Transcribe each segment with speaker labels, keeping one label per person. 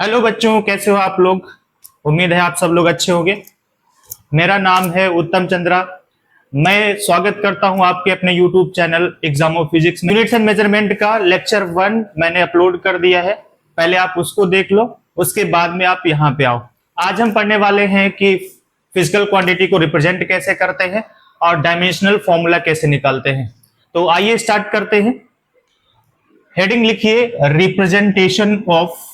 Speaker 1: Hello बच्चों, कैसे हो आप लोग। उम्मीद है आप सब लोग अच्छे होंगे। मेरा नाम है उत्तम चंद्रा। मैं स्वागत करता हूं आपके अपने YouTube channel exam of physics में। यूनिट्स एंड मेजरमेंट का लेक्चर 1 मैंने अपलोड कर दिया है, पहले आप उसको देख लो, उसके बाद में आप यहाँ पे आओ। आज हम पढ़ने वाले हैं कि फिजिकल क्वांटिटी को रिप्रेजेंट कैसे करते हैं और डायमेंशनल फॉर्मूला कैसे निकालते हैं। तो आइए स्टार्ट करते हैं। हेडिंग लिखिए representation of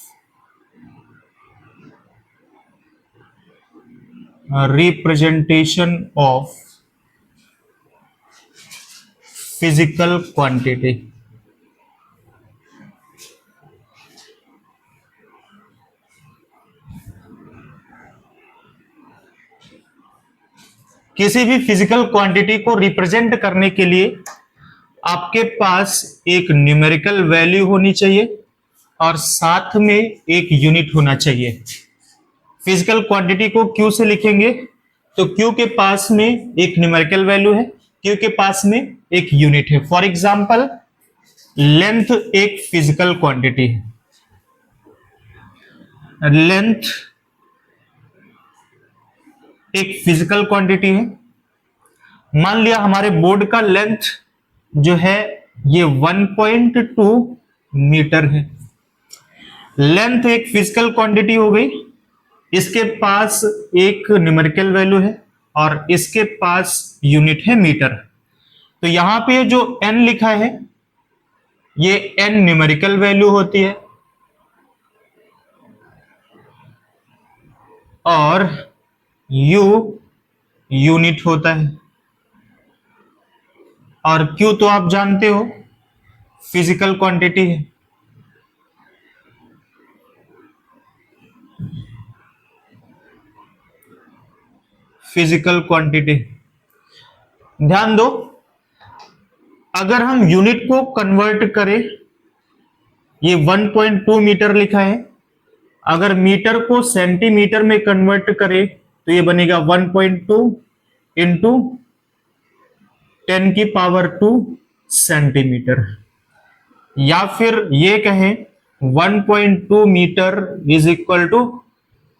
Speaker 1: representation of physical quantity। किसी भी फिजिकल क्वांटिटी को रिप्रेजेंट करने के लिए आपके पास एक न्यूमेरिकल वैल्यू होनी चाहिए और साथ में एक यूनिट होना चाहिए। फिजिकल क्वांटिटी को Q से लिखेंगे तो Q के पास में एक न्यूमेरिकल वैल्यू है, Q के पास में एक यूनिट है। फॉर एग्जांपल लेंथ एक फिजिकल क्वांटिटी है, लेंथ एक फिजिकल क्वांटिटी है। मान लिया हमारे बोर्ड का लेंथ जो है ये 1.2 मीटर है। लेंथ एक फिजिकल क्वांटिटी हो गई, इसके पास एक न्यूमेरिकल वैल्यू है और इसके पास यूनिट है मीटर। तो यहां पे जो n लिखा है ये n न्यूमेरिकल वैल्यू होती है और u यूनिट होता है और q तो आप जानते हो फिजिकल क्वांटिटी है। फिजिकल क्वांटिटी, ध्यान दो, अगर हम यूनिट को कन्वर्ट करें, ये 1.2 मीटर लिखा है, अगर मीटर को सेंटीमीटर में कन्वर्ट करें तो ये बनेगा 1.2 इंटू 10 की पावर 2 सेंटीमीटर, या फिर ये कहें 1.2 metre is equal to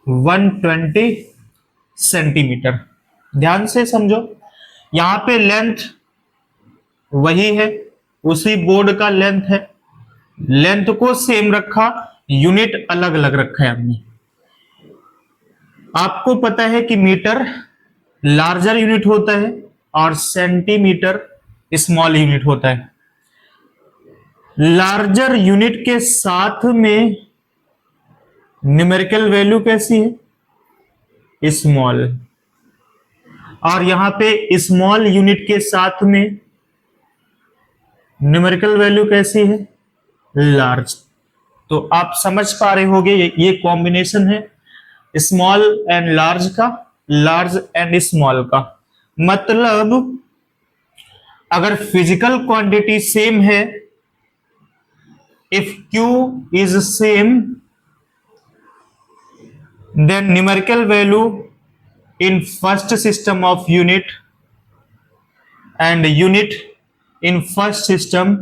Speaker 1: 120 centimetre. ध्यान से समझो, यहां पे लेंथ वही है, उसी बोर्ड का लेंथ है, लेंथ को सेम रखा, यूनिट अलग अलग रखा है हमने। आपको पता है कि मीटर लार्जर यूनिट होता है और सेंटीमीटर स्मॉल यूनिट होता है। लार्जर यूनिट के साथ में न्यूमेरिकल वैल्यू कैसी है? स्मॉल, और यहां पे स्मॉल यूनिट के साथ में न्यूमेरिकल वैल्यू कैसी है? लार्ज। तो आप समझ पा रहे होंगे ये कॉम्बिनेशन है स्मॉल एंड लार्ज का, लार्ज एंड स्मॉल का। मतलब अगर फिजिकल क्वांटिटी सेम है, if Q is same then numerical value in first system of unit and unit in first system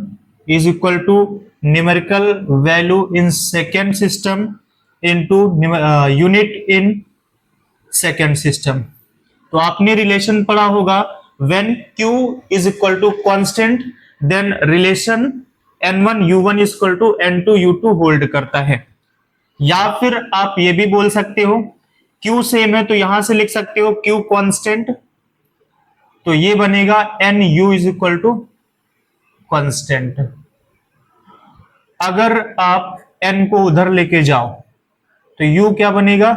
Speaker 1: is equal to numerical value in second system into unit in second system। तो आपने relation पढ़ा होगा, when Q is equal to constant then relation N1 U1 is equal to N2 U2 hold करता है। या फिर आप ये भी बोल सकते हो Q सेम है तो यहां से लिख सकते हो Q कांस्टेंट, तो ये बनेगा NU is equal to constant. अगर आप N को उधर लेके जाओ तो U क्या बनेगा?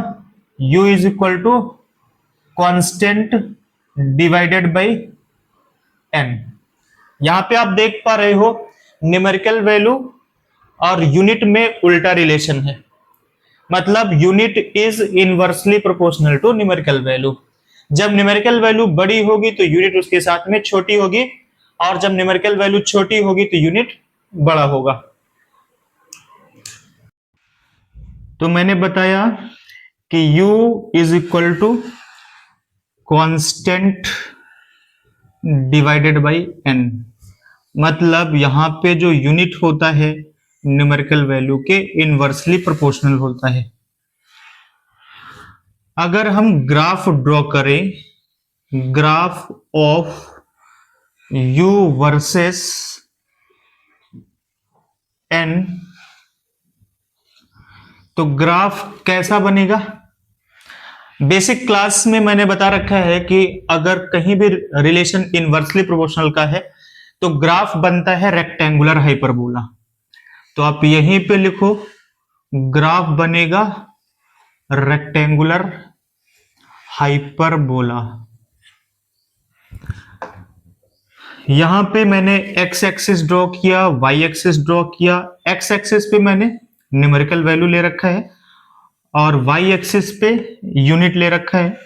Speaker 1: U is equal to constant divided by N। यहां पे आप देख पा रहे हो न्यूमेरिकल वैल्यू और यूनिट में उल्टा रिलेशन है, मतलब unit is inversely proportional to numerical value. जब न्यूमेरिकल वैल्यू बड़ी होगी तो यूनिट उसके साथ में छोटी होगी, और जब न्यूमेरिकल वैल्यू छोटी होगी तो यूनिट बड़ा होगा। तो मैंने बताया कि U is equal to constant divided by N, मतलब यहां पे जो यूनिट होता है न्यूमेरिकल वैल्यू के इनवर्सली प्रोपोर्शनल होता है। अगर हम ग्राफ ड्रॉ करें, graph of u versus n, तो ग्राफ कैसा बनेगा? बेसिक क्लास में मैंने बता रखा है कि अगर कहीं भी रिलेशन इनवर्सली प्रोपोर्शनल का है तो ग्राफ बनता है रेक्टेंगुलर हाइपरबोला। तो आप यहीं पे लिखो, ग्राफ बनेगा रेक्टेंगुलर हाइपरबोला। यहां पे मैंने एक्स एक्सिस ड्रॉ किया, वाई एक्सिस ड्रॉ किया। एक्स एक्सिस पे मैंने न्यूमेरिकल वैल्यू ले रखा है और वाई एक्सिस पे यूनिट ले रखा है।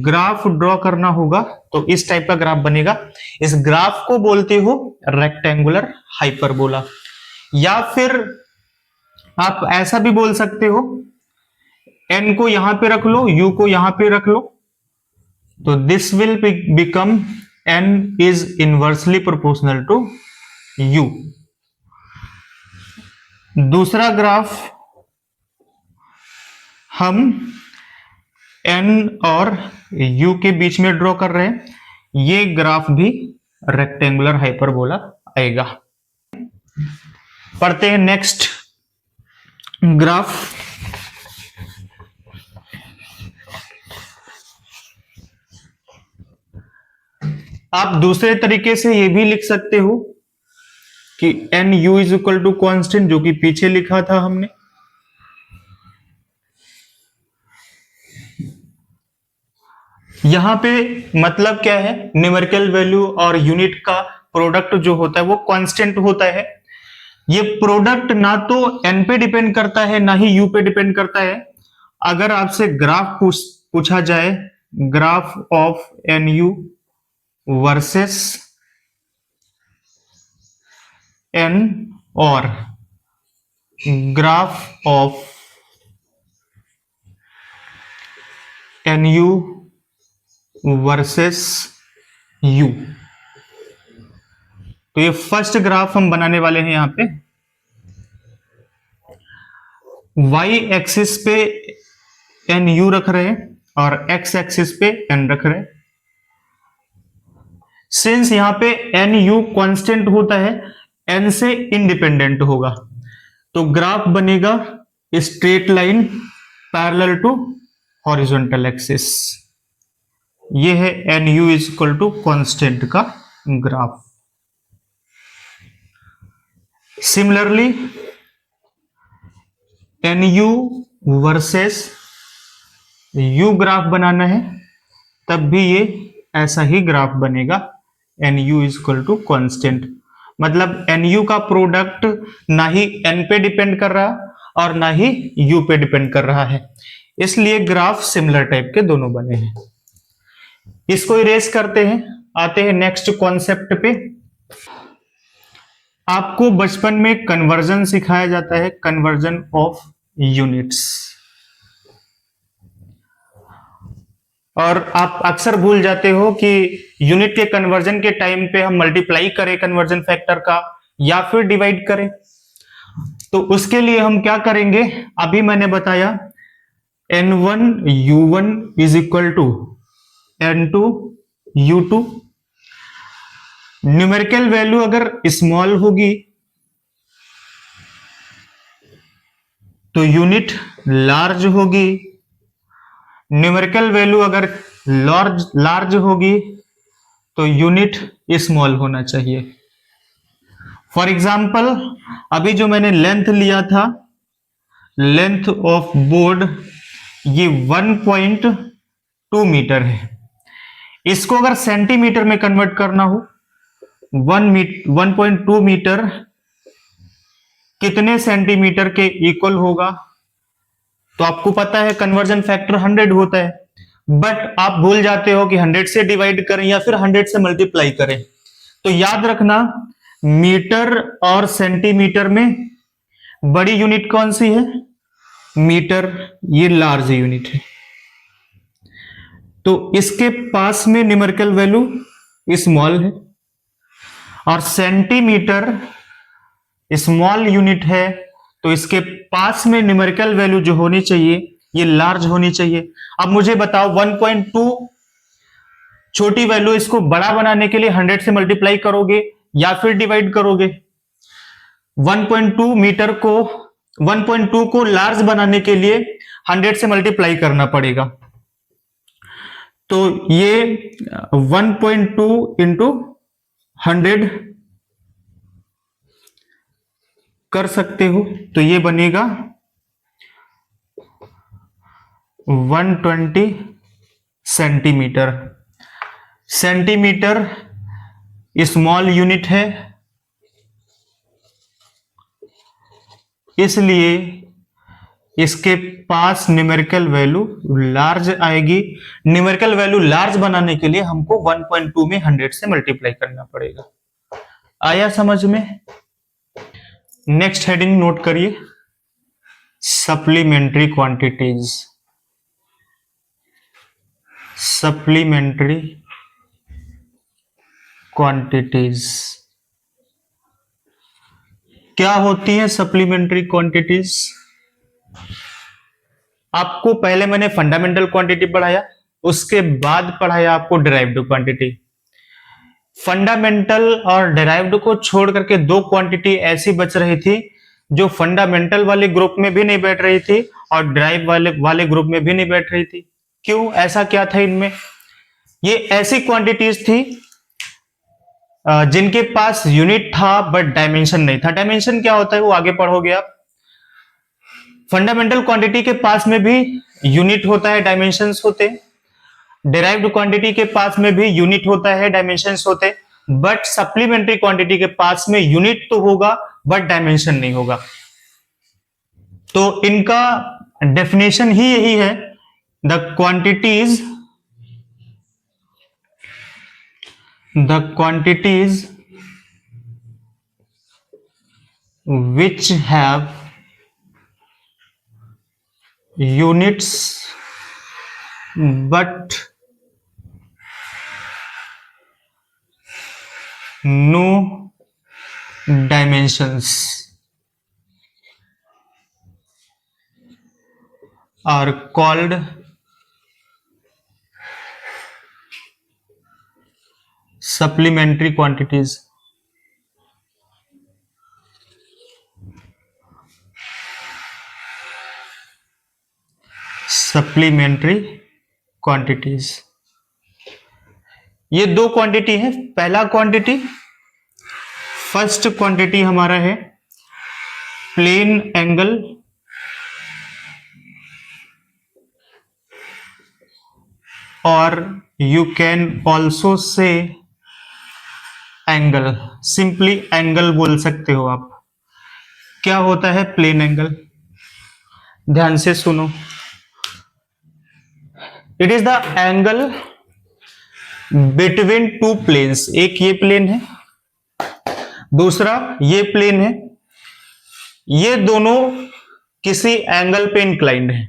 Speaker 1: ग्राफ ड्रॉ करना होगा तो इस टाइप का ग्राफ बनेगा। इस ग्राफ को बोलते हो रेक्टेंगुलर हाइपरबोला। या फिर आप ऐसा भी बोल सकते हो, n को यहां पे रख लो, u को यहां पे रख लो, तो this will become n is inversely proportional to u। दूसरा ग्राफ हम n और u के बीच में ड्रॉ कर रहे हैं, ये ग्राफ भी रेक्टेंगुलर हाइपरबोला आएगा। पढ़ते हैं नेक्स्ट ग्राफ। आप दूसरे तरीके से ये भी लिख सकते हो कि N you is equal to constant, जो कि पीछे लिखा था हमने। यहां पे मतलब क्या है, न्यूमेरिकल वैल्यू और यूनिट का प्रोडक्ट जो होता है वो कांस्टेंट होता है। ये प्रोडक्ट ना तो एन पे डिपेंड करता है ना ही यू पे डिपेंड करता है। अगर आपसे ग्राफ पूछा जाए, graph of n u versus n और graph of n u versus u, तो ये फर्स्ट ग्राफ हम बनाने वाले हैं। यहां पे y एक्सिस पे एन यू रख रहे हैं और x एक्सिस पे n रख रहे हैं। सिंस यहां पे एन यू कॉन्स्टेंट होता है, n से इंडिपेंडेंट होगा, तो ग्राफ बनेगा straight line parallel to horizontal axis. ये है n you is equal to constant का graph. Similarly n u versus u graph बनाना है, तब भी ये ऐसा ही ग्राफ बनेगा, n you is equal to constant. मतलब एन यू का प्रोडक्ट ना ही एन पे डिपेंड कर रहा और ना ही यू पे डिपेंड कर रहा है, इसलिए ग्राफ सिमिलर टाइप के दोनों बने हैं। इसको इरेज करते हैं, आते हैं नेक्स्ट कॉन्सेप्ट पे। आपको बचपन में कन्वर्जन सिखाया जाता है, कन्वर्जन ऑफ यूनिट्स, और आप अक्सर भूल जाते हो कि यूनिट के कन्वर्जन के टाइम पे हम मल्टीप्लाई करें कन्वर्जन फैक्टर का या फिर डिवाइड करें। तो उसके लिए हम क्या करेंगे, अभी मैंने बताया n1 u1 is equal to n2 u2। Numerical value अगर स्मॉल होगी तो यूनिट लार्ज होगी, न्यूमेरिकल वैल्यू अगर लार्ज होगी तो यूनिट स्मॉल होना चाहिए। फॉर एग्जाम्पल अभी जो मैंने लेंथ लिया था, लेंथ ऑफ बोर्ड ये 1.2 मीटर है। इसको अगर सेंटीमीटर में कन्वर्ट करना हो, 1.2 मीटर कितने सेंटीमीटर के इक्वल होगा, तो आपको पता है कन्वर्जन फैक्टर 100 होता है, बट आप भूल जाते हो कि 100 से डिवाइड करें या फिर 100 से मल्टीप्लाई करें। तो याद रखना, मीटर और सेंटीमीटर में बड़ी यूनिट कौन सी है, मीटर, ये लार्ज यूनिट है। तो इसके पास में न्यूमेरिकल वैल्यू स्मॉल है और सेंटीमीटर स्मॉल यूनिट है, तो इसके पास में न्यूमेरिकल वैल्यू जो होनी चाहिए ये लार्ज होनी चाहिए। अब मुझे बताओ 1.2 छोटी वैल्यू, इसको बड़ा बनाने के लिए 100 से मल्टीप्लाई करोगे या फिर डिवाइड करोगे? 1.2 मीटर को 1.2 को लार्ज बनाने के लिए 100 से मल्टीप्लाई करना पड़ेगा। तो ये 1.2 इंटू 100 कर सकते हो, तो ये बनेगा 120 सेंटीमीटर। सेंटीमीटर स्मॉल यूनिट है, इसलिए इसके पास न्यूमेरिकल वैल्यू लार्ज आएगी। न्यूमेरिकल वैल्यू लार्ज बनाने के लिए हमको 1.2 में 100 से मल्टीप्लाई करना पड़ेगा। आया समझ में? नेक्स्ट हेडिंग नोट करिए, सप्लीमेंट्री क्वांटिटीज। सप्लीमेंट्री क्वांटिटीज क्या होती है? सप्लीमेंट्री क्वांटिटीज आपको पहले मैंने फंडामेंटल क्वांटिटी पढ़ाया, उसके बाद पढ़ाया आपको डिराइव्ड क्वांटिटी। फंडामेंटल और डिराइव्ड को छोड़ करके दो क्वांटिटी ऐसी बच रही थी जो फंडामेंटल वाले ग्रुप में भी नहीं बैठ रही थी और डिराइव वाले ग्रुप में भी नहीं बैठ रही थी। क्यों? ऐसा क्या था इनमें? ये ऐसी क्वांटिटीज थी जिनके पास यूनिट था बट डायमेंशन नहीं था। डायमेंशन क्या होता है वो आगे पढ़ोगे आप। फंडामेंटल क्वांटिटी के पास में भी यूनिट होता है, डायमेंशंस होते हैं। डिराइव्ड क्वांटिटी के पास में भी यूनिट होता है, डायमेंशंस होते हैं। बट सप्लीमेंट्री क्वांटिटी के पास में यूनिट तो होगा बट डायमेंशन नहीं होगा। तो इनका डेफिनेशन ही यही है, the quantities which have units but no dimensions are called supplementary quantities. Supplementary quantities, ये दो क्वांटिटी है। पहला क्वांटिटी, फर्स्ट क्वांटिटी हमारा है प्लेन एंगल और you can also say angle, simply angle बोल सकते हो आप। क्या होता है प्लेन एंगल? ध्यान से सुनो। It is the angle between two planes. एक ये प्लेन है, दूसरा ये प्लेन है। ये दोनों किसी एंगल पे इंक्लाइंड है।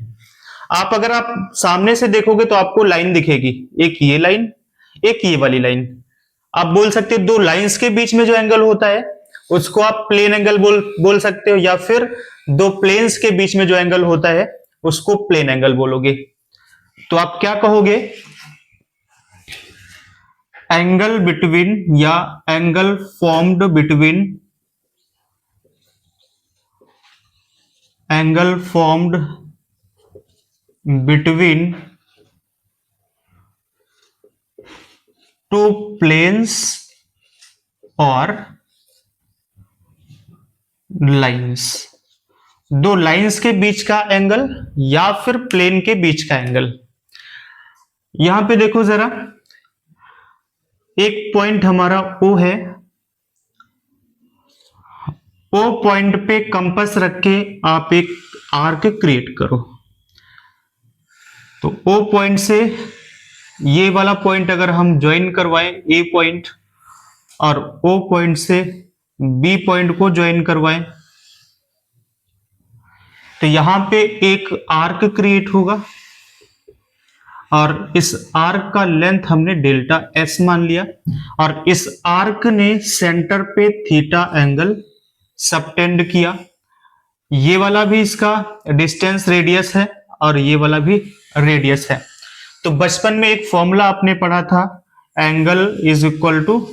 Speaker 1: अगर आप सामने से देखोगे तो आपको लाइन दिखेगी, एक ये लाइन, एक ये वाली लाइन। आप बोल सकते हो दो लाइंस के बीच में जो एंगल होता है उसको आप प्लेन एंगल बोल सकते हो, या फिर दो प्लेन्स के बीच में जो एंगल होता है उसको प्लेन एंगल बोलोगे। तो आप क्या कहोगे? एंगल बिटवीन या angle formed between two planes और लाइंस। दो लाइंस के बीच का एंगल या फिर प्लेन के बीच का एंगल। यहां पे देखो जरा, एक पॉइंट हमारा O है। O पॉइंट पे कंपास रख के आप एक आर्क क्रिएट करो। तो O पॉइंट से ये वाला पॉइंट अगर हम ज्वाइन करवाएं A पॉइंट, और O पॉइंट से B पॉइंट को ज्वाइन करवाएं, तो यहां पे एक आर्क क्रिएट होगा और इस आर्क का लेंथ हमने डेल्टा S मान लिया, और इस आर्क ने सेंटर पे थीटा एंगल सबटेंड किया। ये वाला भी इसका डिस्टेंस रेडियस है और ये वाला भी रेडियस है। तो बचपन में एक फॉर्मूला आपने पढ़ा था, angle is equal to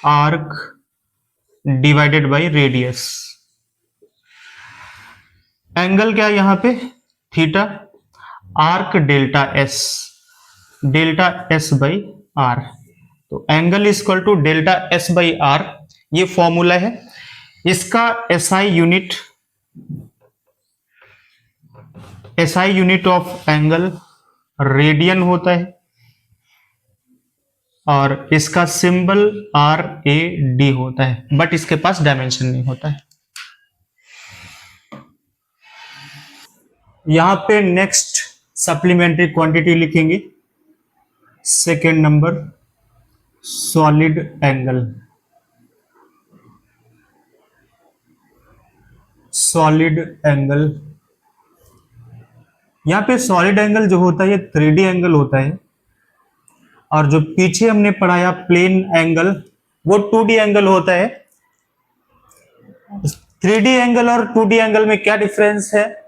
Speaker 1: arc divided by radius. Angle क्या है यहाँ पे, theta, arc delta s by r. तो angle is equal to delta s by r, ये फॉर्मूला है। इसका SI unit of angle radian होता है, और इसका सिंबल आर ए डी होता है, बट इसके पास डायमेंशन नहीं होता है। यहां पे नेक्स्ट सप्लीमेंट्री क्वांटिटी लिखेंगे, second number, solid angle. Solid angle, यहां पे सॉलिड एंगल जो होता है ये 3D एंगल होता है, और जो पीछे हमने पढ़ाया प्लेन एंगल वो 2D एंगल होता है। 3D एंगल और 2D एंगल में क्या डिफरेंस है?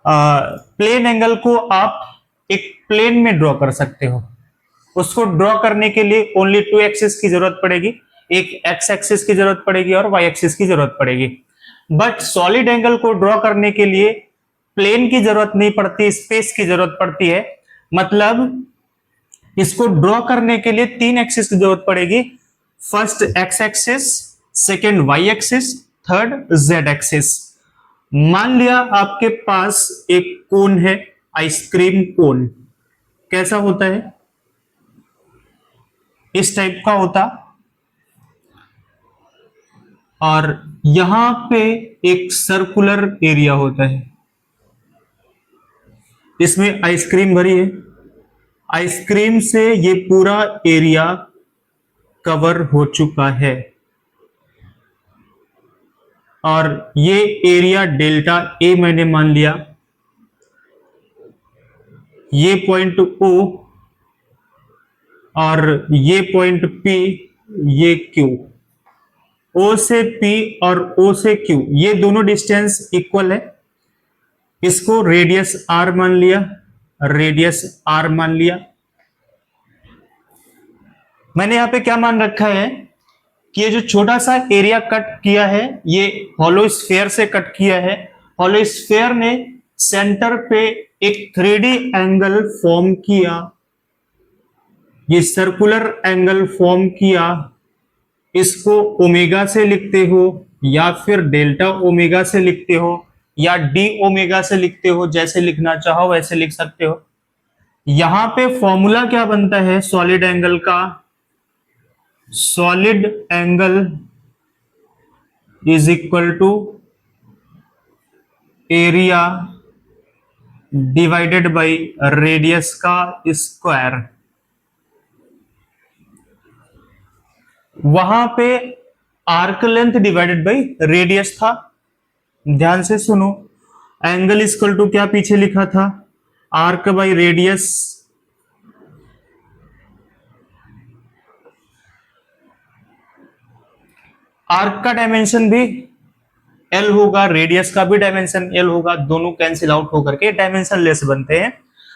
Speaker 1: प्लेन एंगल को आप एक प्लेन में ड्रॉ कर सकते हो, उसको ड्रॉ करने के लिए ओनली 2 एक्सिस की जरूरत पड़ेगी, एक एक्स एक्सिस की जरूरत पड़ेगी और वाई एक्सिस की जरूरत पड़ेगी। बट सॉलिड एंगल को ड्रॉ करने के लिए प्लेन की जरूरत नहीं पड़ती, स्पेस की जरूरत पड़ती है। मतलब इसको ड्रॉ करने के लिए 3 एक्सिस की जरूरत पड़ेगी, first X axis, second Y axis, third Z axis. मान लिया आपके पास एक कोन है, आइसक्रीम कोन, कैसा होता है? इस टाइप का होता, और यहां पे एक सर्कुलर एरिया होता है, इसमें आइसक्रीम भरी है, आइसक्रीम से ये पूरा एरिया कवर हो चुका है, और ये एरिया डेल्टा ए मैंने मान लिया, ये पॉइंट ओ और ये पॉइंट पी, ये क्यू। ओ से पी और ओ से क्यू ये दोनों डिस्टेंस इक्वल है, इसको रेडियस आर मान लिया, रेडियस आर मान लिया। मैंने यहां पे क्या मान रखा है कि ये जो छोटा सा एरिया कट किया है ये हॉलो स्फीयर से कट किया है। हॉलो स्फीयर ने सेंटर पे एक 3D एंगल फॉर्म किया, ये सर्कुलर एंगल फॉर्म किया, इसको ओमेगा से लिखते हो या फिर डेल्टा ओमेगा से लिखते हो या डी ओमेगा से लिखते हो, जैसे लिखना चाहो वैसे लिख सकते हो। यहां पे फॉर्मूला क्या बनता है सॉलिड एंगल का? Solid angle is equal to area divided by radius का स्क्वायर। वहां पे arc length divided by radius था, ध्यान से सुनो। एंगल इक्वल टू क्या पीछे लिखा था? Arc by radius. आर्क का डायमेंशन भी एल होगा, रेडियस का भी डायमेंशन एल होगा, दोनों कैंसिल आउट होकर के डायमेंशन लेस बनते हैं।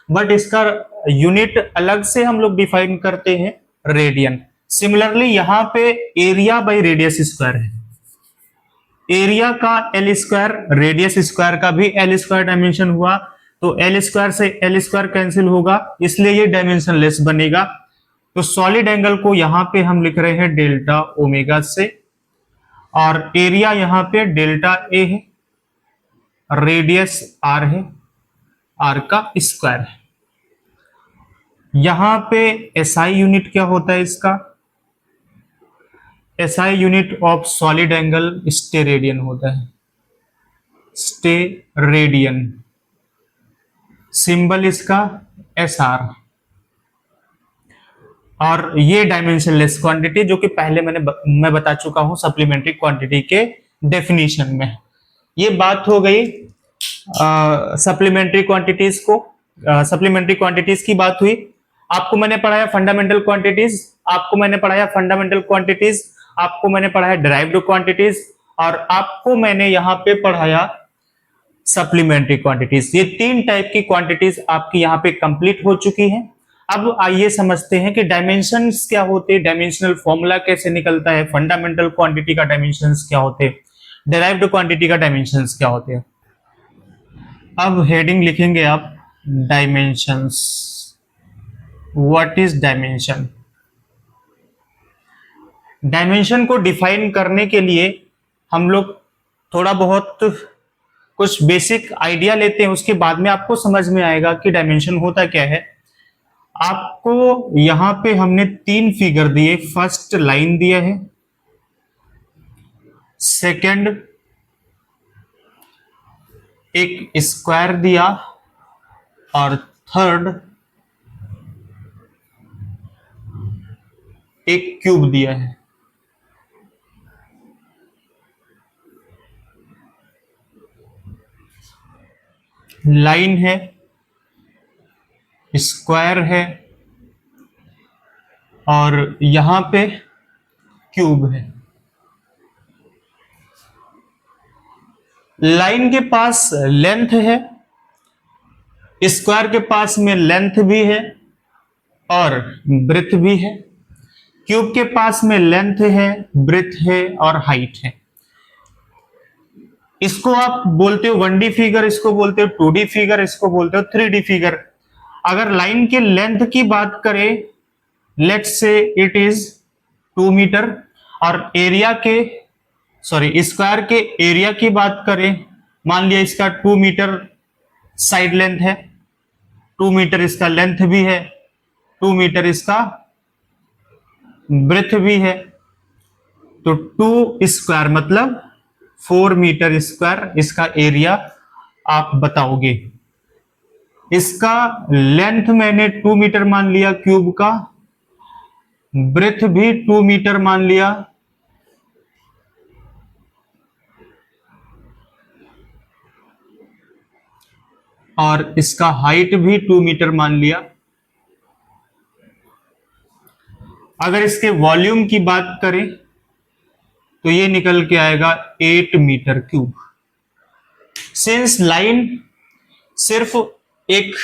Speaker 1: बट इसका यूनिट अलग से हम लोग डिफाइन करते हैं, रेडियन। सिमिलरली यहां पे एरिया बाय रेडियस स्क्वायर है, एरिया का एल स्क्वायर, रेडियस स्क्वायर का भी एल स्क्वायर डायमेंशन हुआ, तो एल स्क्वायर से एल स्क्वायर कैंसिल होगा, इसलिए ये डायमेंशन लेस बनेगा। तो सॉलिड एंगल को यहां पे हम लिख रहे हैं डेल्टा ओमेगा से, और एरिया यहां पे डेल्टा ए है, रेडियस आर है, आर का स्क्वायर है। यहां पे एसआई यूनिट क्या होता है इसका? SI unit of solid angle steradian होता है, स्टेरेडियन, सिंबल इसका एस आर। और ये डायमेंशनलेस क्वांटिटी जो कि पहले मैं बता चुका हूं सप्लीमेंट्री क्वांटिटी के डेफिनेशन में। ये बात हो गई सप्लीमेंट्री क्वांटिटीज को, सप्लीमेंट्री क्वांटिटीज की बात हुई। आपको मैंने पढ़ाया फंडामेंटल क्वांटिटीज, आपको मैंने पढ़ाया फंडामेंटल क्वांटिटीज, आपको मैंने पढ़ाया डिराइव्ड क्वांटिटीज, और आपको मैंने यहां पे पढ़ाया सप्लीमेंट्री क्वांटिटीज। ये 3 टाइप की क्वांटिटीज आपकी यहाँ पे कंप्लीट हो चुकी हैं। अब आइए समझते हैं कि डायमेंशंस क्या होते हैं, डायमेंशनल फॉर्मूला कैसे निकलता है, फंडामेंटल क्वांटिटी का डायमेंशंस क्या होते हैं, डिराइव्ड क्वांटिटी का डायमेंशंस क्या होते हैं। अब हेडिंग लिखेंगे आप dimensions. What is dimension? Dimension को डिफाइन करने के लिए हम लोग थोड़ा बहुत कुछ बेसिक आइडिया लेते हैं, उसके बाद में आपको समझ में आएगा कि डायमेंशन होता क्या है। आपको यहां पे हमने 3 फिगर दिए। फर्स्ट लाइन दिया है, सेकंड एक स्क्वायर दिया, और थर्ड एक क्यूब दिया है। लाइन है, स्क्वायर है, और यहां पे क्यूब है। लाइन के पास लेंथ है, स्क्वायर के पास में लेंथ भी है और ब्रेथ भी है, क्यूब के पास में लेंथ है, ब्रेथ है और हाइट है। इसको आप बोलते हो 1D फिगर, इसको बोलते हो 2D फिगर, इसको बोलते हो 3D फिगर। अगर लाइन के लेंथ की बात करें, let's say it is 2 metre, और एरिया के स्क्वायर के एरिया की बात करें, मान लिया इसका 2 मीटर साइड लेंथ है, 2 मीटर इसका लेंथ भी है, 2 मीटर इसका ब्रेथ भी है, तो 2 स्क्वायर मतलब 4 मीटर स्क्वायर इसका एरिया आप बताओगे। इसका लेंथ मैंने 2 मीटर मान लिया क्यूब का, ब्रेथ भी 2 मीटर मान लिया, और इसका हाइट भी 2 मीटर मान लिया। अगर इसके वॉल्यूम की बात करें तो ये निकल के आएगा 8 मीटर क्यूब। सिंस लाइन सिर्फ एक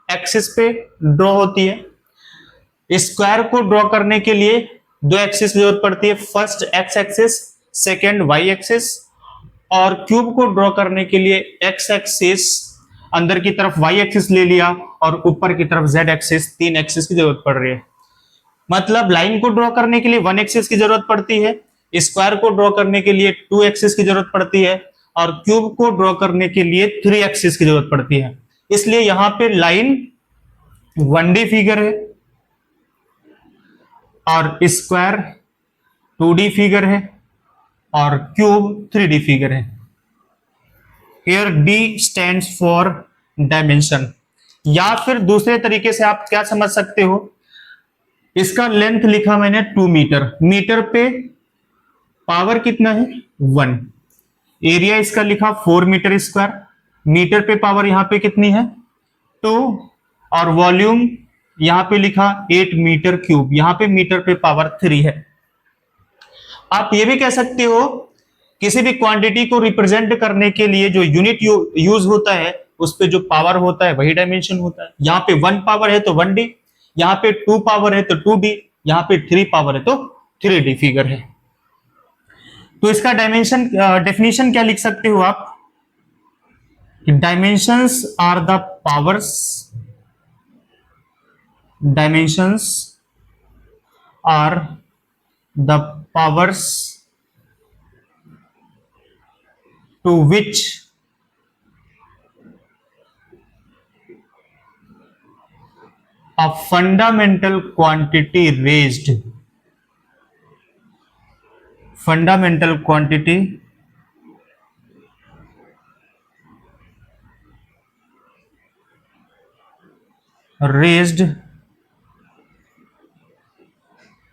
Speaker 1: एक्सिस पे ड्रॉ होती है, स्क्वायर को ड्रॉ करने के लिए 2 एक्सिस की जरूरत पड़ती है, first X axis, second Y axis, और क्यूब को ड्रॉ करने के लिए एक्स एक्सिस अंदर की तरफ वाई एक्सिस ले लिया और ऊपर की तरफ जेड एक्सिस, 3 एक्सिस की जरूरत पड़ रही है। मतलब लाइन को ड्रॉ करने के लिए 1 एक्सिस की जरूरत पड़ती है, स्क्वायर को ड्रॉ करने के लिए 2 एक्सिस की जरूरत पड़ती है, और क्यूब को ड्रॉ करने के लिए 3 एक्सिस की जरूरत पड़ती है। इसलिए यहां पे लाइन 1D फिगर है और स्क्वायर 2D फिगर है और क्यूब 3D फिगर है। Here D stands for dimension। या फिर दूसरे तरीके से आप क्या समझ सकते हो, इसका लेंथ लिखा मैंने 2 मीटर, मीटर पे पावर कितना है 1, एरिया इसका लिखा 4 मीटर स्क्वायर, मीटर पे पावर यहां पे कितनी है 2, और वॉल्यूम यहां पे लिखा 8 मीटर क्यूब, यहां पे मीटर पे पावर 3 है। आप ये भी कह सकते हो किसी भी क्वांटिटी को रिप्रेजेंट करने के लिए जो यूनिट यूज होता है उस पे जो पावर होता है वही डायमेंशन होता है। यहाँ पे 1 पावर है तो 1D, यहाँ पे 2 पावर है तो 2D, यहाँ पे 3 पावर है तो 3D फिगर है। तो इसका डायमेंशन डेफिनेशन क्या लिख सकते हो आप, dimensions are the powers, dimensions are the powers to which a fundamental quantity raised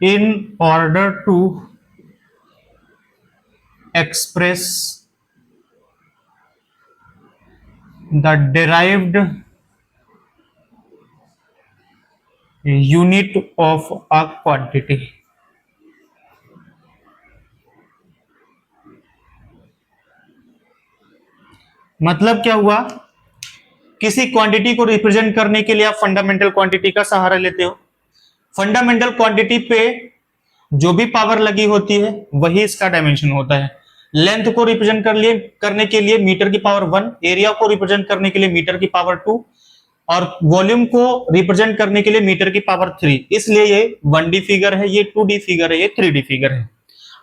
Speaker 1: in order to express the derived unit of a quantity। मतलब क्या हुआ, किसी क्वांटिटी को रिप्रेजेंट करने के लिए आप फंडामेंटल क्वांटिटी का सहारा लेते हो। फंडामेंटल क्वांटिटी पे जो भी पावर लगी होती है वही इसका डायमेंशन होता है। लेंथ को रिप्रेजेंट करने के लिए मीटर की पावर 1, एरिया को रिप्रेजेंट करने के लिए मीटर की पावर 2 और वॉल्यूम को रिप्रेजेंट करने के लिए मीटर की पावर 3। इसलिए ये 1D फिगर है, ये 2D फिगर है, ये 3D फिगर है।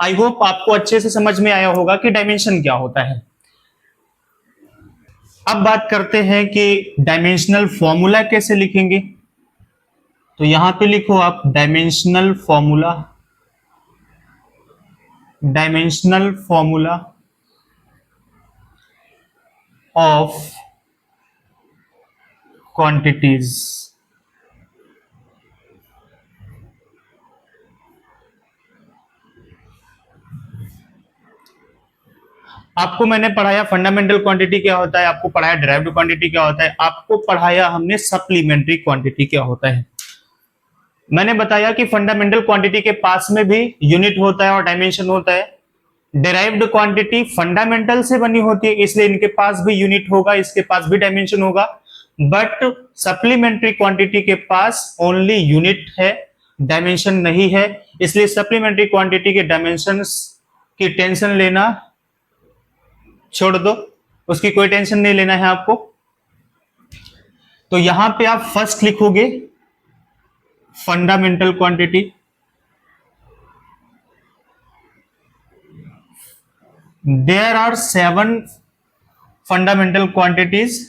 Speaker 1: आई होप आपको अच्छे से समझ में आया होगा कि डायमेंशन क्या होता है। अब बात करते हैं कि डायमेंशनल फॉर्मूला कैसे लिखेंगे। तो यहां पे लिखो आप dimensional formula, dimensional formula of quantities. आपको मैंने पढ़ाया फंडामेंटल क्वांटिटी क्या होता है, आपको पढ़ाया डिराइव्ड क्वांटिटी क्या होता है, आपको पढ़ाया हमने सप्लीमेंट्री क्वांटिटी क्या होता है। मैंने बताया कि फंडामेंटल क्वांटिटी के पास में भी यूनिट होता है और डायमेंशन होता है। डिराइव्ड क्वांटिटी फंडामेंटल से बनी होती है, इसलिए इनके पास भी यूनिट होगा, इसके पास भी डायमेंशन होगा। बट सप्लीमेंट्री क्वांटिटी के पास ओनली यूनिट है, डायमेंशन नहीं है। इसलिए सप्लीमेंट्री क्वांटिटी के डायमेंशंस की टेंशन लेना छोड़ दो, उसकी कोई टेंशन नहीं लेना है आपको। तो यहां पे आप फर्स्ट लिखोगे fundamental quantity, there are 7 fundamental quantities.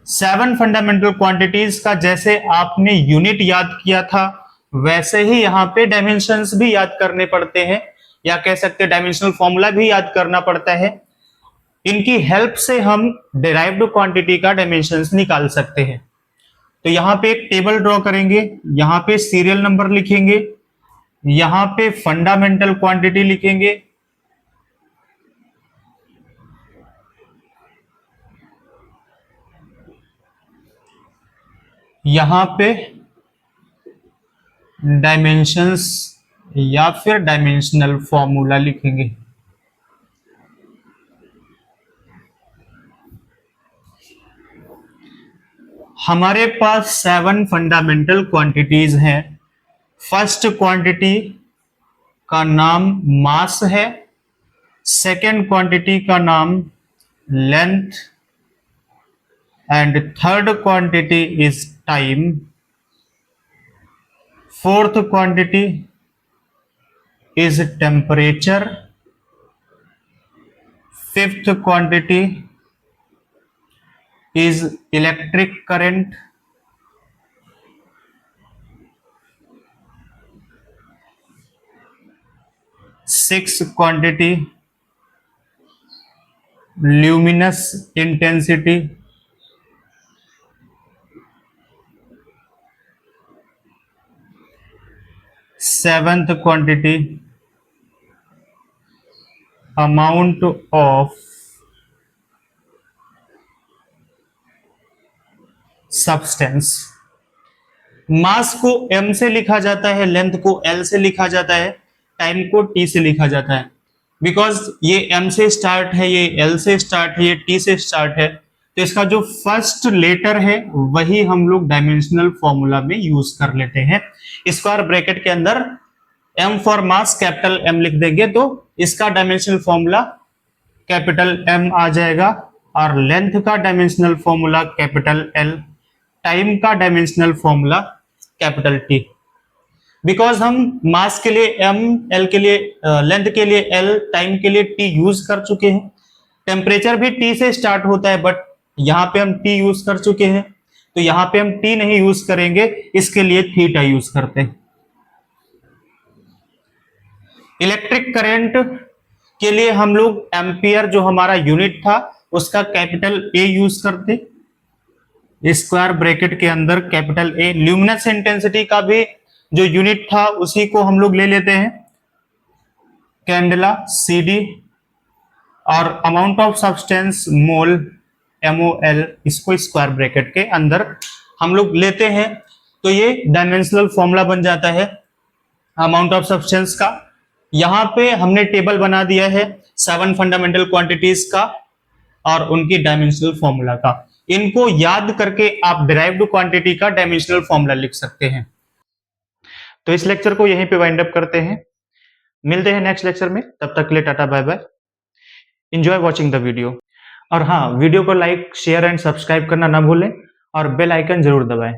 Speaker 1: 7 fundamental quantities का जैसे आपने यूनिट याद किया था वैसे ही यहां पे डायमेंशंस भी याद करने पड़ते हैं, या कह सकते हैं डायमेंशनल फॉर्मूला भी याद करना पड़ता है। इनकी हेल्प से हम डिराइव्ड क्वांटिटी का डायमेंशंस निकाल सकते हैं। तो यहां पे एक टेबल ड्रॉ करेंगे, यहां पे सीरियल नंबर लिखेंगे, यहां पे फंडामेंटल क्वांटिटी लिखेंगे, यहां पे डायमेंशंस या फिर डायमेंशनल फॉर्मूला लिखेंगे। हमारे पास 7 फंडामेंटल क्वांटिटीज हैं। फर्स्ट क्वांटिटी का नाम मास है, सेकेंड क्वांटिटी का नाम length, and third quantity is time, fourth quantity is temperature, fifth quantity is electric current, sixth quantity luminous intensity, seventh quantity amount of substance. Mass को m से लिखा जाता है, लेंथ को l से लिखा जाता है, टाइम को t से लिखा जाता है। बिकॉज ये m से स्टार्ट है, ये l से स्टार्ट है, ये t से स्टार्ट है, तो इसका जो फर्स्ट लेटर है वही हम लोग डायमेंशनल फॉर्मूला में यूज कर लेते हैं। स्क्वायर ब्रैकेट के अंदर m for mass capital M लिख देंगे तो इसका डायमेंशनल फॉर्मूला कैपिटल M आ जाएगा, और लेंथ का dimensional formula capital L, time का dimensional formula capital T। Because हम मास के लिए M, L के लिए लेंथ के लिए L, टाइम के लिए T यूज कर चुके हैं। टेम्परेचर भी T से स्टार्ट होता है, बट यहां पे हम T यूज कर चुके हैं, तो यहां पे हम T नहीं यूज करेंगे, इसके लिए थीटा यूज करते हैं। इलेक्ट्रिक करंट के लिए हम लोग एम्पियर जो हमारा यूनिट था उसका कैपिटल A यूज करते, स्क्वायर ब्रैकेट के अंदर कैपिटल A। ल्यूमिनस इंटेंसिटी का भी जो यूनिट था उसी को हम लोग ले लेते हैं, कैंडेला CD, और amount of substance mole MOL, इसको स्क्वायर ब्रैकेट के अंदर हम लोग लेते हैं। तो ये डायमेंशनल फॉर्मूला बन जाता है अमाउंट ऑफ सब्सटेंस का। यहां पे हमने टेबल बना दिया है 7 फंडामेंटल क्वांटिटीज का, और उनकी डायमेंशनल फॉर्मूला का। इनको याद करके आप डिराइव्ड क्वांटिटी का डायमेंशनल फॉर्मूला लिख सकते हैं। तो इस लेक्चर को यहीं पे वाइंड अप करते हैं, मिलते हैं नेक्स्ट लेक्चर में, तब तक के लिए tata bye bye, enjoy watching the video. और हाँ, वीडियो को लाइक शेयर एंड सब्सक्राइब करना ना भूलें और बेल आइकन जरूर दबाएं।